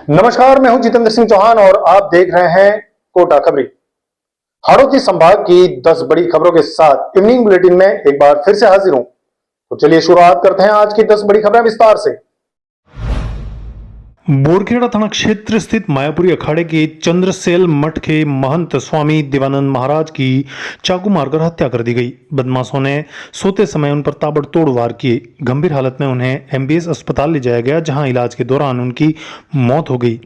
नमस्कार, मैं हूं जितेंद्र सिंह चौहान और आप देख रहे हैं कोटा खबरी। हाड़ौती संभाग की 10 बड़ी खबरों के साथ इवनिंग बुलेटिन में एक बार फिर से हाजिर हूं। तो चलिए शुरुआत करते हैं आज की 10 बड़ी खबरें विस्तार से। बोरखेड़ा थाना क्षेत्र स्थित मायापुरी अखाड़े के चंद्रसेल मठ के महंत स्वामी देवानंद महाराज की चाकू मारकर हत्या कर दी गई। बदमाशों ने सोते समय उन पर ताबड़तोड़ वार किए। गंभीर हालत में उन्हें एमबीएस अस्पताल ले जाया गया, जहां इलाज के दौरान उनकी मौत हो गई।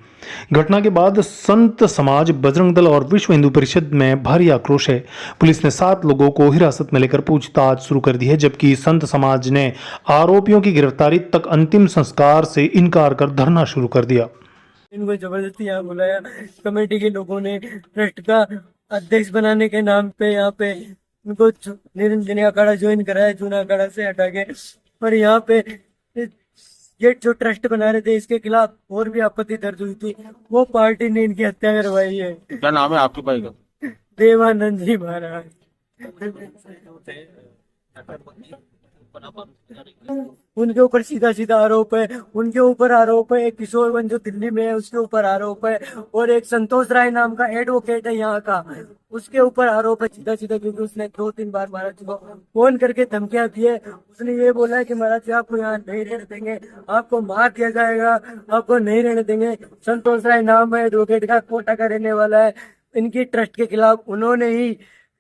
घटना के बाद संत समाज, बजरंग दल और विश्व हिंदू परिषद में भारी आक्रोश है। पुलिस ने 7 लोगों को हिरासत में लेकर पूछताछ शुरू कर दी है, जबकि संत समाज ने आरोपियों की गिरफ्तारी तक अंतिम संस्कार से इनकार कर धरना शुरू कर दिया। इनको जबरदस्ती यहाँ बुलाया। कमेटी के लोगों ने ट्रस्ट का अध्यक्ष बनाने के नाम पे यहाँ पे इनको निरंजनी अखाड़ा ज्वाइन कराया, जूना अखाड़ा से हटा के। और यहाँ पे ये जो ट्रस्ट बना रहे थे, इसके खिलाफ और भी आपत्ति दर्ज हुई थी। वो पार्टी ने इनकी हत्या करवाई है। क्या नाम है आपके भाई का? देवानंद जी महाराज। उनके ऊपर सीधा सीधा आरोप है। उनके ऊपर आरोप है एक किशोरगंज जो दिल्ली में है, उसके ऊपर आरोप है। और एक संतोष राय नाम का एडवोकेट है यहाँ का, उसके ऊपर आरोप है सीधा सीधा, क्योंकि उसने 2-3 बार महाराज जी को फोन करके धमकियां दी है। उसने ये बोला है कि महाराज जी आपको यहाँ नहीं रहने देंगे, आपको मार दिया जाएगा, आपको नहीं रहने देंगे। संतोष राय नाम है एडवोकेट का, कोटा का रहने वाला है। इनकी ट्रस्ट के खिलाफ उन्होंने ही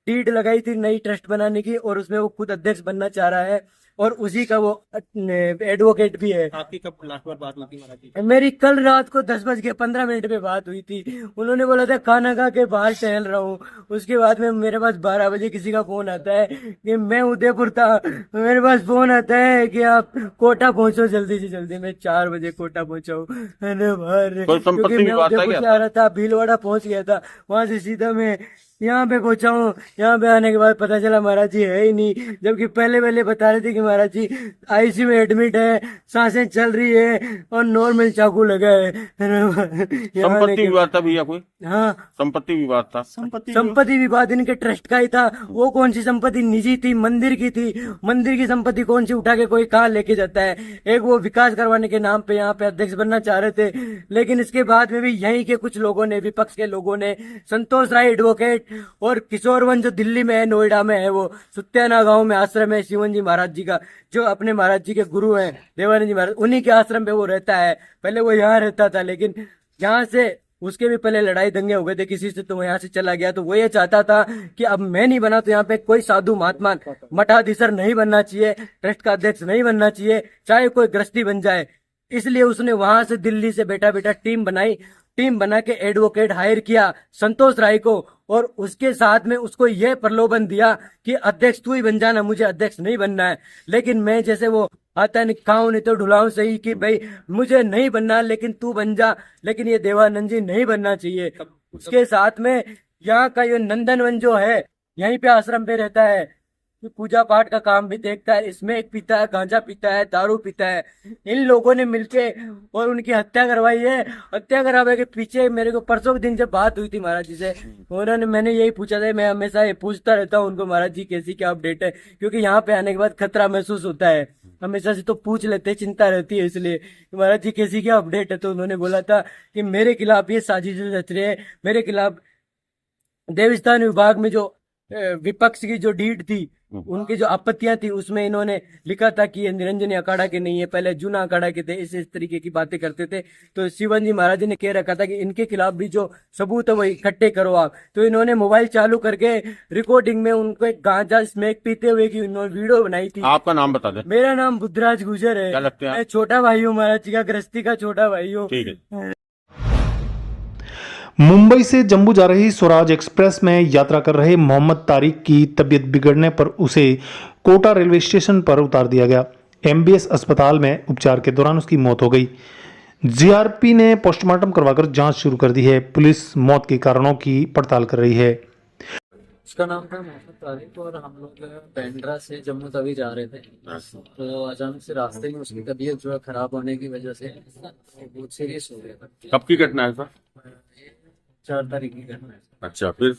डीड लगाई थी नई ट्रस्ट बनाने की, और उसमें वो खुद अध्यक्ष बनना चाह रहा है, और उसी का वो एडवोकेट भी है। आपकी कब लास्ट बार बात हुई थी महाराज जी? मेरी कल रात को 10:15 पे बात हुई थी। उन्होंने बोला था खाना खा के बाहर टहल रहा हूँ। उसके बाद में मेरे पास 12 बजे किसी का फोन आता है कि मैं उदयपुर था, मेरे पास फोन आता है कि आप कोटा पहुंचो जल्दी से जल्दी। मैं 4 बजे कोटा पहुंचा हूँ, क्योंकि मैं उदयपुर से आ रहा था, भीलवाड़ा पहुंच गया था। वहां से सीधा मैं यहाँ पे पहुंचा हूँ। यहाँ पे आने के बाद पता चला महाराज जी है ही नहीं, जबकि पहले बता रहे थे कि महाराज जी आईसीयू में एडमिट है, सांसें चल रही है और नॉर्मल चाकू लगा है। संपत्ति विवाद था भैया कोई? हाँ, संपत्ति विवाद था। संपत्ति विवाद इनके ट्रस्ट का ही था। वो कौन सी संपत्ति निजी थी? मंदिर की थी। मंदिर की संपत्ति कौन सी उठा के कोई कहाँ लेके जाता है? एक वो विकास करवाने के नाम पे यहाँ पे अध्यक्ष बनना चाह रहे थे, लेकिन इसके बाद में भी यहीं के कुछ लोगों ने, विपक्ष के लोगों ने, संतोष राय एडवोकेट और किशोरगंज जो दिल्ली में है, नोएडा में है, वो सुत्याना गांव में आश्रम है शिवन जी महाराज जी का, जो अपने महाराज जी के गुरु हैं देवानंद जी महाराज, उन्हीं के आश्रम पे वो रहता है। पहले वो यहाँ रहता था, लेकिन यहाँ से उसके भी पहले लड़ाई दंगे हो गए थे किसी से, तो वो यहाँ से चला गया। तो वो ये चाहता था कि अब मैं नहीं बना तो यहाँ पे कोई साधु महात्मा, मठाधीशर नहीं बनना चाहिए, ट्रस्ट का अध्यक्ष नहीं बनना चाहिए, चाहे कोई गृहस्थी बन जाए। इसलिए उसने वहां से दिल्ली से बेटा टीम बनाई। टीम बना के एडवोकेट हायर किया संतोष राय को, और उसके साथ में उसको यह प्रलोभन दिया कि अध्यक्ष तू ही बन जाना, मुझे अध्यक्ष नहीं बनना है। लेकिन मैं जैसे वो आता नहीं खाऊं नहीं तो ढुलाऊं सही कि भाई मुझे नहीं बनना, लेकिन तू बन जा। लेकिन ये देवानंद जी नहीं बनना चाहिए। उसके साथ में यहाँ का ये नंदनवन जो है, यहीं पे आश्रम पे रहता है, पूजा पाठ का काम भी देखता है। इसमें एक पीता है, गांजा पीता है, दारू पीता है। इन लोगों ने मिलके और उनकी हत्या करवाई है। हत्या करवाने के पीछे मेरे को परसों के दिन जब बात हुई थी महाराज जी से, उन्होंने, मैंने यही पूछा था, मैं हमेशा ये पूछता रहता हूँ उनको, महाराज जी कैसी क्या अपडेट है, क्योंकि यहाँ पे आने के बाद खतरा महसूस होता है। हमेशा से तो पूछ लेते हैं, चिंता रहती है, इसलिए महाराज जी कैसी क्या अपडेट है। तो उन्होंने बोला था कि मेरे खिलाफ ये साजिश रच रहे हैं, मेरे खिलाफ देवस्थान विभाग में जो विपक्ष की जो डीड थी, उनकी जो आपत्तियां थी, उसमें इन्होंने लिखा था कि ये निरंजनी अखाड़ा के नहीं है, पहले जूना अखाड़ा के थे, इस तरीके की बातें करते थे। तो शिवन जी महाराज जी ने कह रखा था कि इनके खिलाफ भी जो सबूत है वो इकट्ठे करो आप। तो इन्होंने मोबाइल चालू करके रिकॉर्डिंग में उनको एक गांजा स्मैक पीते हुए की उन्होंने वीडियो बनाई थी। आपका नाम बता दें। मेरा नाम बुद्धराज गुजर है। क्या लगते हैं? मैं छोटा भाई हूँ महाराज जी का, गृहस्थी का छोटा भाई हूँ। ठीक है। मुंबई से जम्मू जा रही स्वराज एक्सप्रेस में यात्रा कर रहे मोहम्मद तारिक की तबीयत बिगड़ने पर उसे कोटा रेलवे स्टेशन पर उतार दिया गया। एमबीएस अस्पताल में उपचार के दौरान उसकी मौत हो गई। जीआरपी ने पोस्टमार्टम करवाकर जांच शुरू कर दी है। पुलिस मौत के कारणों की पड़ताल कर रही है। उसका नाम था मोहम्मद तारिक, और हम लोग बांद्रा से जम्मू तवी जा रहे थे। तो अचानक से रास्ते में उसकी तबीयत जो है खराब होने की वजह से बहुत सीरियस हो गया था। कब की घटना है सर? 4 तारीख की घटना है। अच्छा, फिर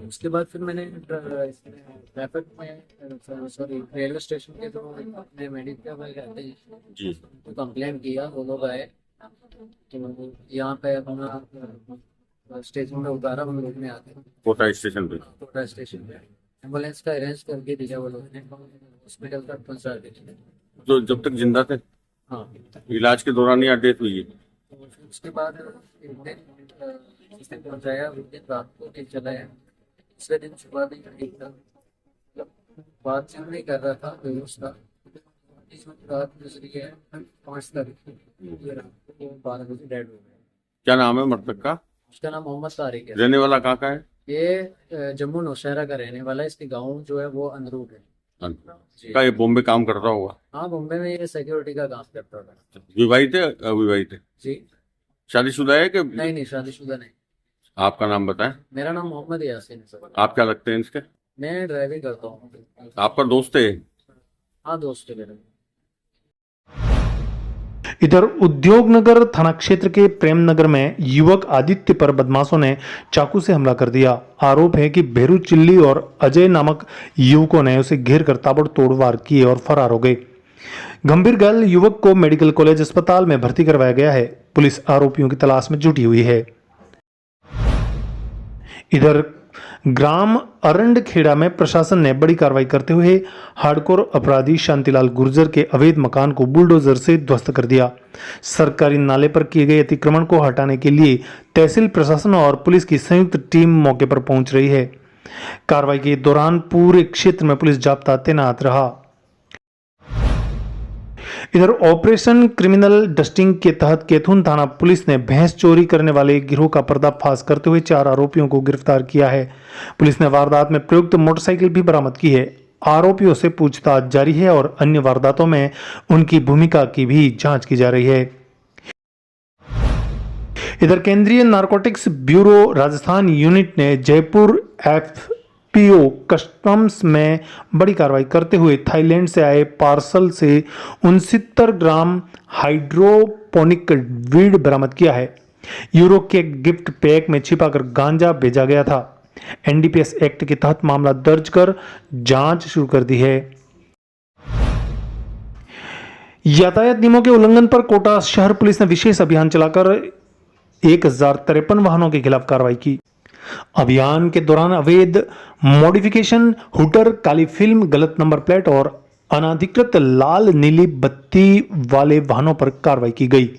उसके बाद फिर मैंने ट्रैफिक में, सॉरी, रेलवे स्टेशन के जो अपने मेडिकल में रहते हैं जी, तो कंप्लेंट किया। वो लोग आए, तो यहाँ पे अपना स्टेशन पे उतारा, हम लोग ने आके कोटा स्टेशन पे। कोटा स्टेशन पे एम्बुलेंस का अरेंज करके दिया, वो लोग ने हॉस्पिटल तक पहुँचा दिया। तो जब तक जिंदा थे, हाँ, इलाज के दौरान या डेथ हुई है? तो फिर उसके बाद एक दिन जिस दिन पहुँचाया उस दिन रात को ठीक चला है, दूसरे दिन सुबह भी ठीक था, मतलब बातचीत नहीं कर रहा था, बेहोश था। इसमें रात गुजरी है 5 तारीख, 12 बजे डेड हो गया। क्या नाम है मृतक का? उसका नाम मोहम्मद तारिक है। रहने वाला कहाँ का है? ये जम्मू नौशहरा का रहने वाला है। इसके गांव जो है वो अंदरूट है जी। का ये बॉम्बे काम करता होगा? हाँ, मुंबई में ये सिक्योरिटी का काम करता था विवाहित है अविवाहित है? जी। शादीशुदा है कि? नहीं, शादीशुदा नहीं। आपका नाम बताएं। मेरा नाम मोहम्मद यासीन है सर। आप क्या लगते हैं इसके? मैं ड्राइविंग करता हूँ। आपका दोस्त है? हाँ, दोस्त है मेरा। इधर उद्योगनगर थाना क्षेत्र के प्रेमनगर में युवक आदित्य पर बदमाशों ने चाकू से हमला कर दिया। आरोप है कि भेरू चिल्ली और अजय नामक युवकों ने उसे घेर कर ताबड़तोड़ वार किए और फरार हो गए। गंभीर घायल युवक को मेडिकल कॉलेज अस्पताल में भर्ती करवाया गया है। पुलिस आरोपियों की तलाश में जुटी हुई है। इधर ग्राम अरंडखेड़ा में प्रशासन ने बड़ी कार्रवाई करते हुए हार्डकोर अपराधी शांतिलाल गुर्जर के अवैध मकान को बुलडोजर से ध्वस्त कर दिया। सरकारी नाले पर किए गए अतिक्रमण को हटाने के लिए तहसील प्रशासन और पुलिस की संयुक्त टीम मौके पर पहुंच रही है। कार्रवाई के दौरान पूरे क्षेत्र में पुलिस जाब्ता तैनात रहा। इधर ऑपरेशन क्रिमिनल डस्टिंग के तहत कैथून थाना पुलिस ने भैंस चोरी करने वाले गिरोह का पर्दाफाश करते हुए 4 आरोपियों को गिरफ्तार किया है। पुलिस ने वारदात में प्रयुक्त मोटरसाइकिल भी बरामद की है। आरोपियों से पूछताछ जारी है और अन्य वारदातों में उनकी भूमिका की भी जांच की जा रही है। इधर केंद्रीय नारकोटिक्स ब्यूरो राजस्थान यूनिट ने जयपुर एफपीओ कस्टम्स में बड़ी कार्रवाई करते हुए थाईलैंड से आए पार्सल से 69 ग्राम हाइड्रोपोनिक वीड बरामद किया है। यूरो के गिफ्ट पैक में छिपाकर गांजा भेजा गया था। एनडीपीएस एक्ट के तहत मामला दर्ज कर जांच शुरू कर दी है। यातायात नियमों के उल्लंघन पर कोटा शहर पुलिस ने विशेष अभियान चलाकर 1053 वाहनों के खिलाफ कार्रवाई की। अभियान के दौरान अवैध मॉडिफिकेशन, हुटर, काली फिल्म, गलत नंबर प्लेट और अनाधिकृत लाल नीली बत्ती वाले वाहनों पर कार्रवाई की गई।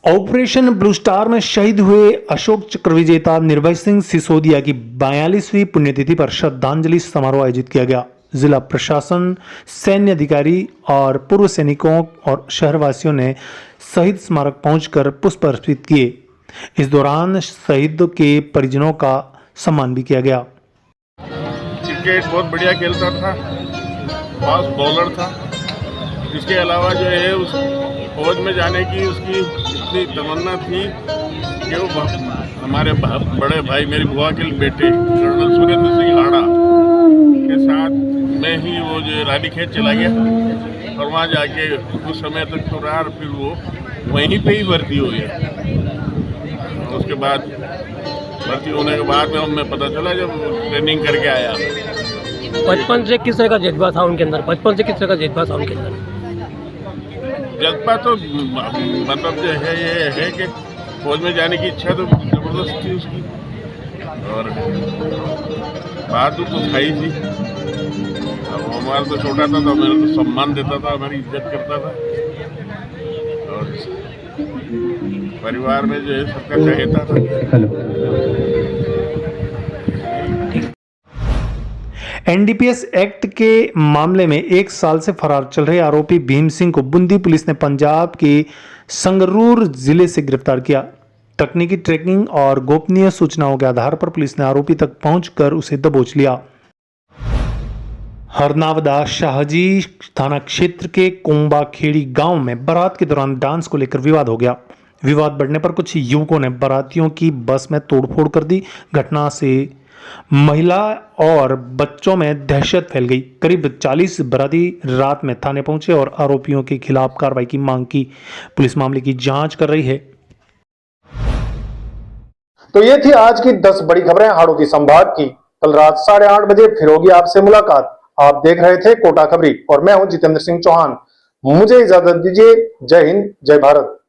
ऑपरेशन ब्लू स्टार में शहीद हुए अशोक चक्र विजेता निर्भय सिंह सिसोदिया की 42वीं पुण्यतिथि पर श्रद्धांजलि समारोह आयोजित किया गया। जिला प्रशासन, सैन्य अधिकारी और पूर्व सैनिकों और शहरवासियों ने शहीद स्मारक पहुंचकर पुष्प अर्पित किए। इस दौरान शहीद के परिजनों का सम्मान भी किया गया। क्रिकेट बहुत बढ़िया खेलता था, फास्ट बॉलर था। इसके अलावा जो है उस फौज में जाने की उसकी इतनी तमन्ना थी कि वो हमारे बड़े भाई, मेरी बुआ के बेटे कर्नल सुरेंद्र सिंह हाड़ा के साथ में ही वो जो रानीखेत चला गया और वहाँ जाके कुछ समय तक तो रहा, फिर वो वहीं पे ही भर्ती हो गया। उसके बाद भर्ती होने के बाद में हमें पता चला जब ट्रेनिंग करके आया। बचपन से किस तरह का जज्बा था उनके अंदर? बचपन से किस तरह का जज्बा था उनके अंदर? जज्बा तो मतलब जो है ये है कि फौज में जाने की इच्छा तो जबरदस्त थी उसकी और बात तो था ही थी। अब हमारा तो छोटा था तो मेरा तो सम्मान देता था, हमारी इज्जत करता था और परिवार में जो है सबका चहेता था। एनडीपीएस एक्ट के मामले में 1 साल से फरार चल रहे आरोपी भीम सिंह को बूंदी पुलिस ने पंजाब के संगरूर जिले से गिरफ्तार किया। तकनीकी ट्रैकिंग और गोपनीय सूचनाओं के आधार पर पुलिस ने आरोपी तक पहुंचकर उसे दबोच लिया। हरनावदा शाहजी थाना क्षेत्र के कोंबाखेड़ी गांव में बारात के दौरान डांस को लेकर विवाद हो गया। विवाद बढ़ने पर कुछ युवकों ने बारातियों की बस में तोड़फोड़ कर दी। घटना से महिला और बच्चों में दहशत फैल गई। करीब 40 बाराती रात में थाने पहुंचे और आरोपियों के खिलाफ कार्रवाई की मांग की। पुलिस मामले की जांच कर रही है। तो ये थी आज की 10 बड़ी खबरें हाड़ों की संभाग की। कल रात 8:30 बजे फिर होगी आपसे मुलाकात। आप देख रहे थे कोटा खबरी और मैं हूं जितेंद्र सिंह चौहान। मुझे इजाजत दीजिए। जय हिंद, जय भारत।